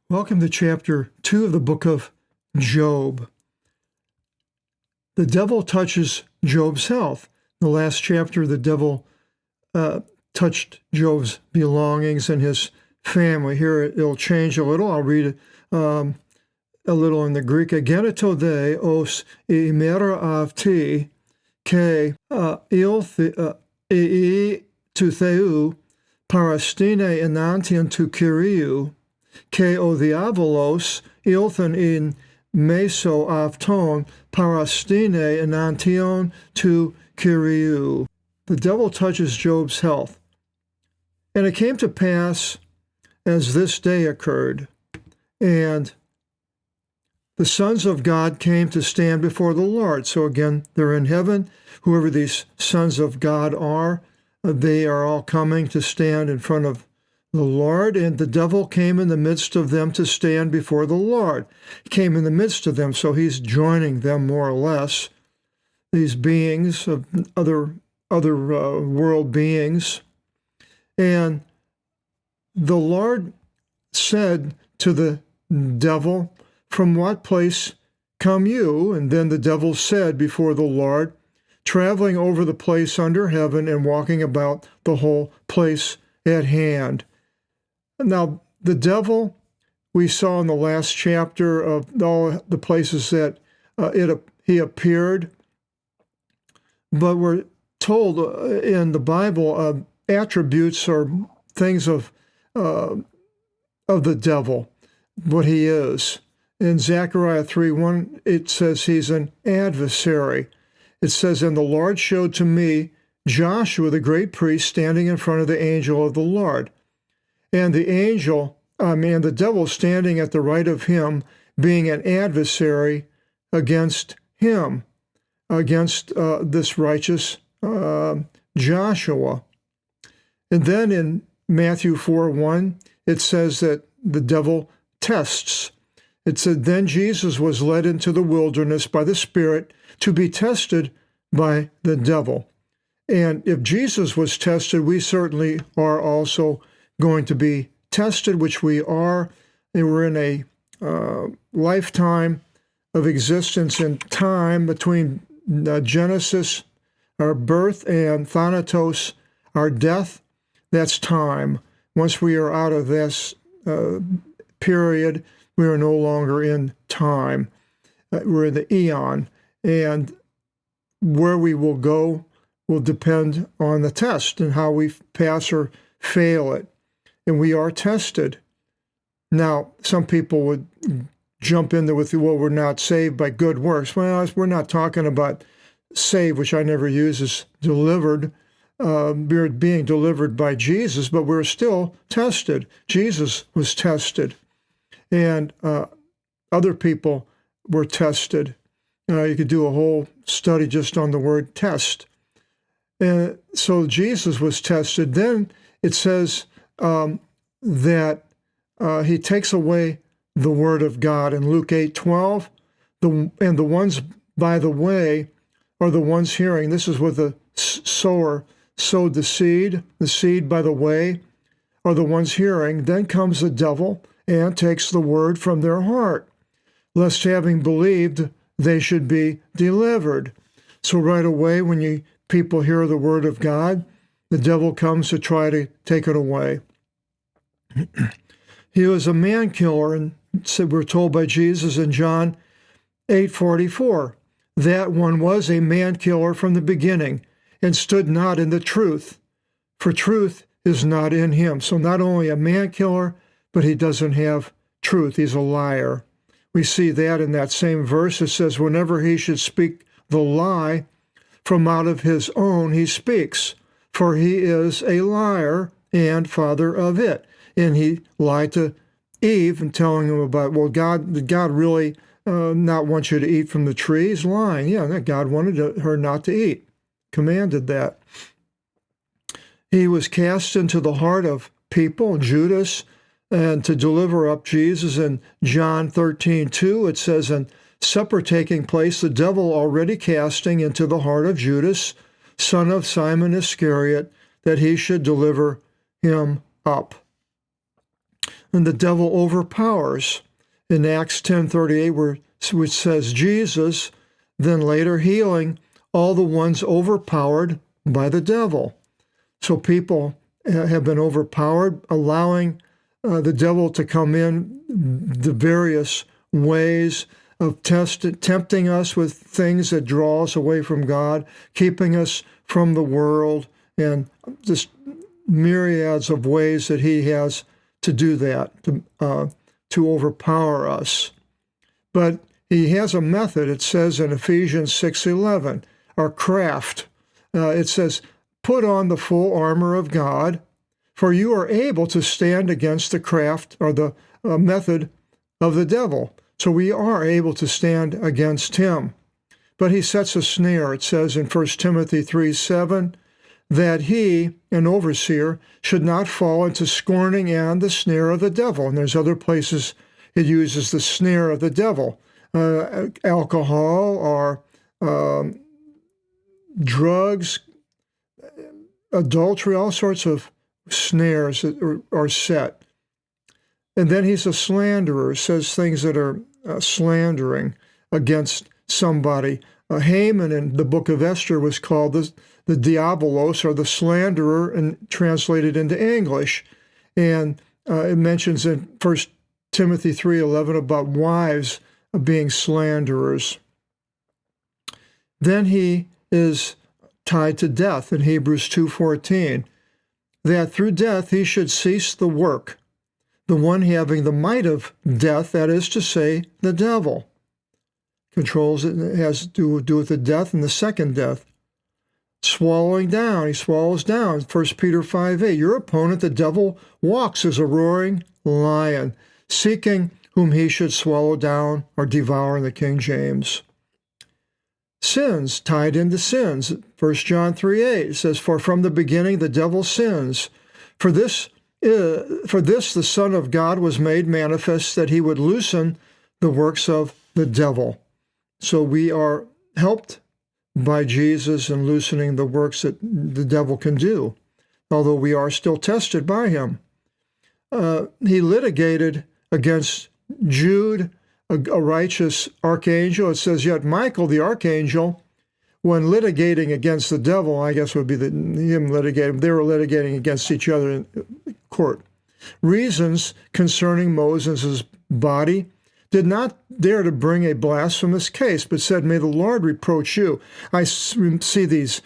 Welcome to chapter 2 of the book of Job. The devil touches Job's health. In the last chapter, the devil touched Job's belongings and his family. Here it'll change a little. I'll read it a little in the Greek. Ageneto de os imera avti ke il to theou parastine enantian to Kyriou ke o diavolos ilthan in meso avton parastine enantion to Kyriou. The devil touches Job's health. And it came to pass as this day occurred, and the sons of God came to stand before the Lord. So again, they're in heaven. Whoever these sons of God are, they are all coming to stand in front of the Lord. And the devil came in the midst of them to stand before the Lord. He came in the midst of them, so he's joining them more or less. These beings of other world beings. And the Lord said to the devil, "From what place come you?" And then the devil said before the Lord, "Traveling over the place under heaven and walking about the whole place at hand." Now, the devil, we saw in the last chapter of all the places that he appeared, but we're told in the Bible attributes or things of the devil, what he is. In Zechariah 3:1, it says he's an adversary. It says, "And the Lord showed to me Joshua, the great priest, standing in front of the angel of the Lord. And the devil standing at the right of him, being an adversary against him, against this righteous Joshua." And then in Matthew 4:1, it says that the devil tests. It said, "Then Jesus was led into the wilderness by the Spirit to be tested by the devil." And if Jesus was tested, we certainly are also going to be tested, which we are. And we're in a lifetime of existence and time between Genesis, our birth, and Thanatos, our death. That's time. Once we are out of this period, we are no longer in time. We're in the eon. And where we will go will depend on the test and how we pass or fail it. And we are tested. Now, some people would jump in there with, well, we're not saved by good works. Well, we're not talking about saved, which I never use as delivered. We're being delivered by Jesus, but we're still tested. Jesus was tested. And other people were tested. You could do a whole study just on the word test. And so Jesus was tested. Then it says that he takes away the word of God. In Luke 8:12, and the ones by the way are the ones hearing. This is what the sower sowed the seed by the way are the ones hearing. Then comes the devil and takes the word from their heart, lest having believed they should be delivered. So right away, when people hear the word of God, the devil comes to try to take it away. He was a man killer, and we're told by Jesus in John 8:44, that one was a man killer from the beginning and stood not in the truth, for truth is not in him. So not only a man killer, but he doesn't have truth. He's a liar. We see that in that same verse. It says, whenever he should speak the lie, from out of his own he speaks, for he is a liar and father of it. And he lied to Eve and telling him about, well, did God really not want you to eat from the tree? He's lying. Yeah, God wanted her not to eat, commanded that. He was cast into the heart of people, Judas, and to deliver up Jesus. In John 13:2, it says, "And supper taking place, the devil already casting into the heart of Judas, son of Simon Iscariot, that he should deliver him up." and the devil overpowers. In Acts 10:38, which says Jesus, then later healing all the ones overpowered by the devil. So people have been overpowered, allowing the devil to come in the various ways of tempting us with things that draw us away from God, keeping us from the world, and just myriads of ways that he has to do that, to overpower us. But he has a method. It says in Ephesians 6:11, our craft. It says, put on the full armor of God, for you are able to stand against the craft or the method of the devil. So we are able to stand against him. But he sets a snare. It says in 1 Timothy 3:7, that he, an overseer, should not fall into scorning and the snare of the devil. And there's other places it uses the snare of the devil. Alcohol or drugs, adultery, all sorts of snares that are set. And then he's a slanderer, says things that are slandering against somebody. Haman in the book of Esther was called the diabolos, or the slanderer, and translated into English. And it mentions in 1 Timothy 3:11 about wives being slanderers. Then he is tied to death in Hebrews 2:14, that through death he should cease the work, the one having the might of death, that is to say, the devil. Controls it, has to do with the death and the second death. Swallowing down, he swallows down. 1 Peter 5:8, your opponent, the devil, walks as a roaring lion, seeking whom he should swallow down or devour in the King James. Sins, tied into sins. 1 John 3:8 says, for from the beginning the devil sins. For this the Son of God was made manifest, that he would loosen the works of the devil. So we are helped by Jesus in loosening the works that the devil can do, although we are still tested by him. He litigated against Jude, a righteous archangel. It says, yet Michael, the archangel, when litigating against the devil, I guess would be him litigating, they were litigating against each other in court. Reasons concerning Moses' body, did not dare to bring a blasphemous case, but said, may the Lord reproach you. I see these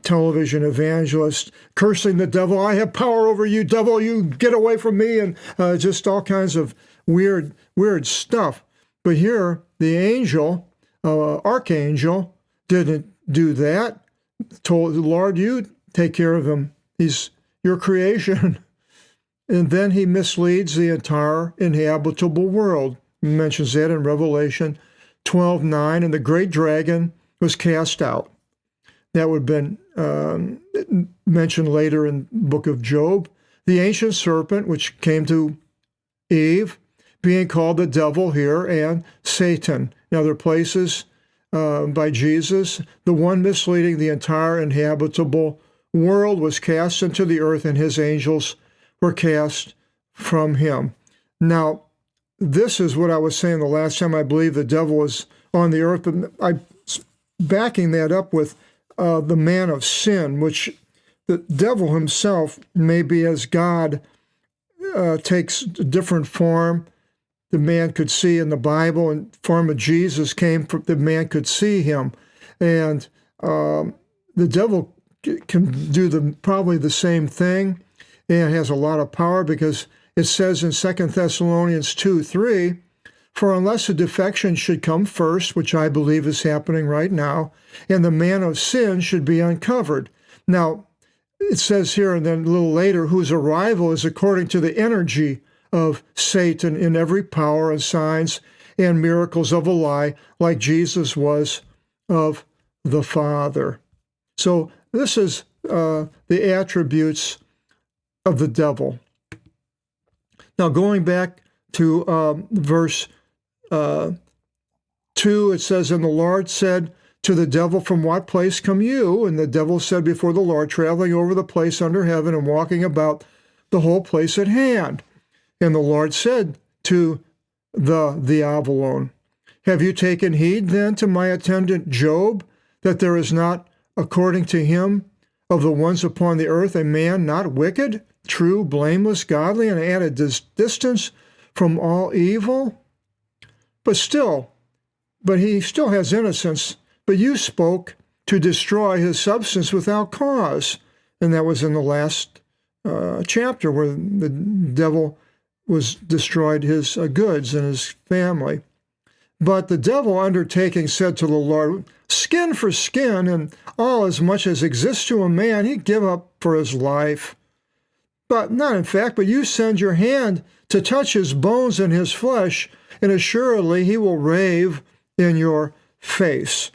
television evangelists cursing the devil. I have power over you, devil, you get away from me, and just all kinds of weird stuff. But here, the angel, archangel, didn't do that. Told the Lord, you take care of him. He's your creation. And then he misleads the entire inhabitable world. He mentions that in Revelation 12:9, and the great dragon was cast out. That would have been mentioned later in the book of Job. The ancient serpent, which came to Eve, being called the devil here, and Satan in other places by Jesus. The one misleading the entire inhabitable world was cast into the earth, and his angels were cast from him. Now, this is what I was saying the last time. I believe the devil was on the earth, but I'm backing that up with the man of sin, which the devil himself, maybe as God takes a different form the man could see in the Bible, and form of Jesus came from the man could see him. And the devil can do probably the same thing, and has a lot of power, because it says in 2 Thessalonians 2:3, for unless a defection should come first, which I believe is happening right now, and the man of sin should be uncovered. Now, it says here, and then a little later, whose arrival is according to the energy of Satan in every power and signs and miracles of a lie, like Jesus was of the Father. So this is the attributes of the devil. Now, going back to verse 2, it says, and the Lord said to the devil, from what place come you? And the devil said before the Lord, traveling over the place under heaven and walking about the whole place at hand. And the Lord said to the diavolon, have you taken heed then to my attendant Job, that there is not, according to him, of the ones upon the earth, a man not wicked, true, blameless, godly, and at a distance from all evil? But he still has innocence. But you spoke to destroy his substance without cause. And that was in the last chapter where the devil was destroyed his goods and his family. But the devil undertaking said to the Lord, skin for skin, and all as much as exists to a man, he'd give up for his life. But not in fact, but you send your hand to touch his bones and his flesh, and assuredly he will rave in your face.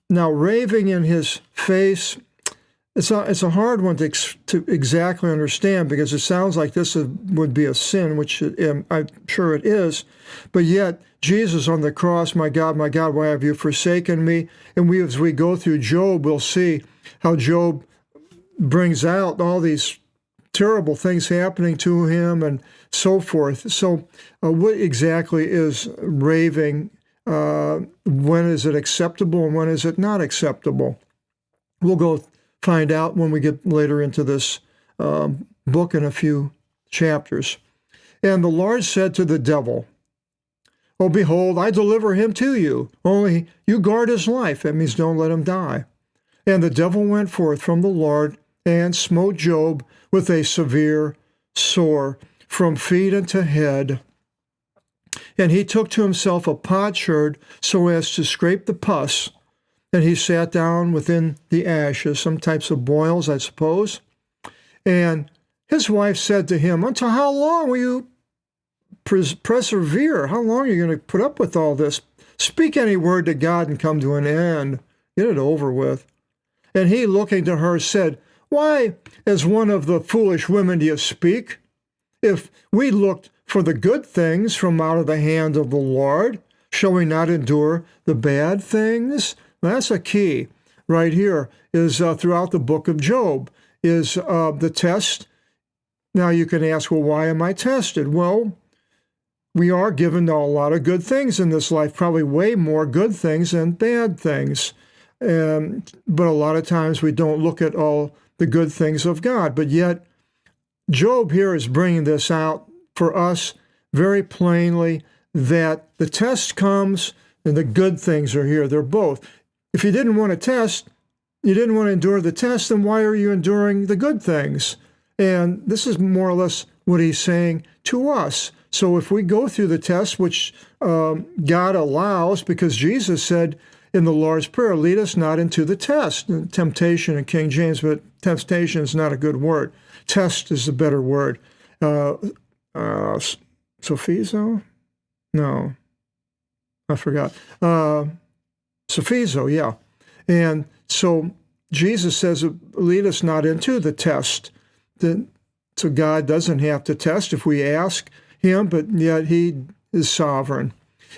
Now, raving in his face, it's a hard one to exactly understand, because it sounds like this would be a sin, which I'm sure it is. But yet, Jesus on the cross, my God, why have you forsaken me? And as we go through Job, we'll see how Job brings out all these terrible things happening to him and so forth. So what exactly is raving? When is it acceptable and when is it not acceptable? We'll go find out when we get later into this book in a few chapters. And the Lord said to the devil, oh, behold, I deliver him to you. Only you guard his life. That means don't let him die. And the devil went forth from the Lord and smote Job with a severe sore from feet unto head. And he took to himself a potsherd so as to scrape the pus. And he sat down within the ashes, some types of boils, I suppose. And his wife said to him, until how long will you persevere? How long are you going to put up with all this? Speak any word to God and come to an end. Get it over with. And he, looking to her, said, why, as one of the foolish women do you speak? If we looked for the good things from out of the hand of the Lord, shall we not endure the bad things? That's a key right here, is throughout the book of Job, is the test. Now you can ask, well, why am I tested? Well, we are given a lot of good things in this life, probably way more good things than bad things. But a lot of times we don't look at all the good things of God. But yet, Job here is bringing this out for us very plainly, that the test comes and the good things are here. They're both. If you didn't want to test, you didn't want to endure the test, then why are you enduring the good things? And this is more or less what he's saying to us. So if we go through the test, which God allows, because Jesus said in the Lord's Prayer, lead us not into the test. Temptation in King James, but temptation is not a good word. Test is a better word. Sophizo? No, I forgot. Sophizo, yeah. And so Jesus says, lead us not into the test. So God doesn't have to test if we ask him, but yet he is sovereign.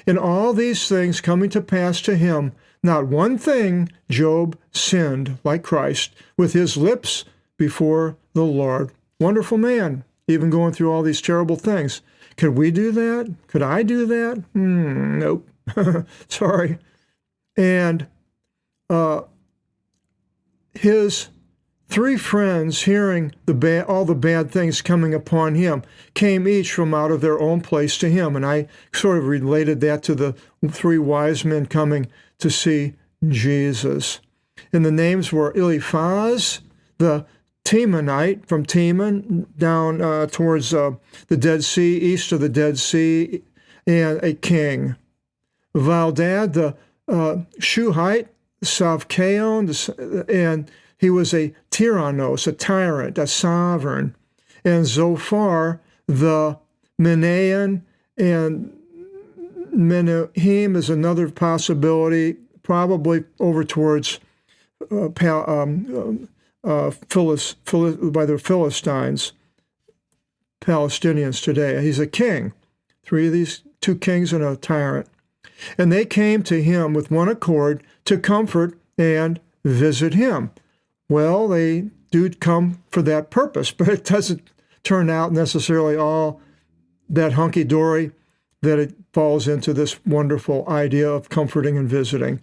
In all these things coming to pass to him, not one thing Job sinned like Christ with his lips before the Lord. Wonderful man, even going through all these terrible things. Could we do that? Could I do that? Nope. Sorry. And his three friends, hearing all the bad things coming upon him, came each from out of their own place to him. And I sort of related that to the three wise men coming to see Jesus. And the names were Eliphaz, the Temanite, from Teman down towards the Dead Sea, east of the Dead Sea, and a king. Valdad, the Shuhite, Savkaon, and he was a tyrannos, a tyrant, a sovereign. And Zophar, the Menaean, and Menahem is another possibility, probably over towards by the Philistines, Palestinians today. He's a king. Two kings and a tyrant. And they came to him with one accord to comfort and visit him. Well, they do come for that purpose, but it doesn't turn out necessarily all that hunky-dory, that it falls into this wonderful idea of comforting and visiting.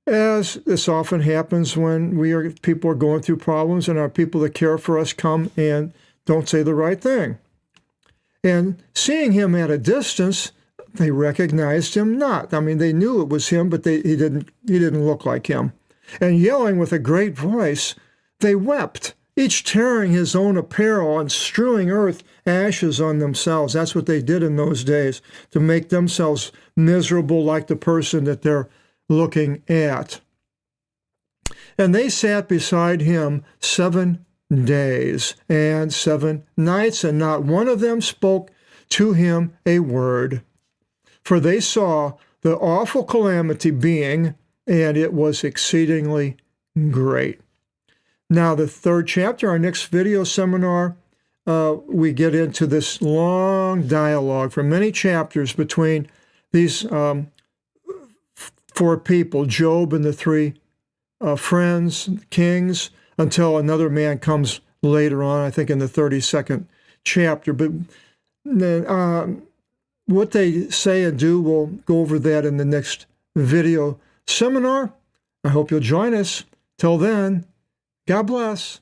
As this often happens when people are going through problems, and our people that care for us come and don't say the right thing. And seeing him at a distance, they recognized him not. I mean, they knew it was him, but he didn't look like him. And yelling with a great voice, they wept, each tearing his own apparel and strewing earth ashes on themselves. That's what they did in those days, to make themselves miserable like the person that they're looking at. And they sat beside him 7 days and 7 nights, and not one of them spoke to him a word. For they saw the awful calamity being, and it was exceedingly great. Now, the 3rd chapter, our next video seminar, we get into this long dialogue for many chapters between these 4 people, Job and the 3 friends, kings, until another man comes later on, I think in the 32nd chapter. But then, what they say and do, we'll go over that in the next video seminar. I hope you'll join us. Till then, God bless.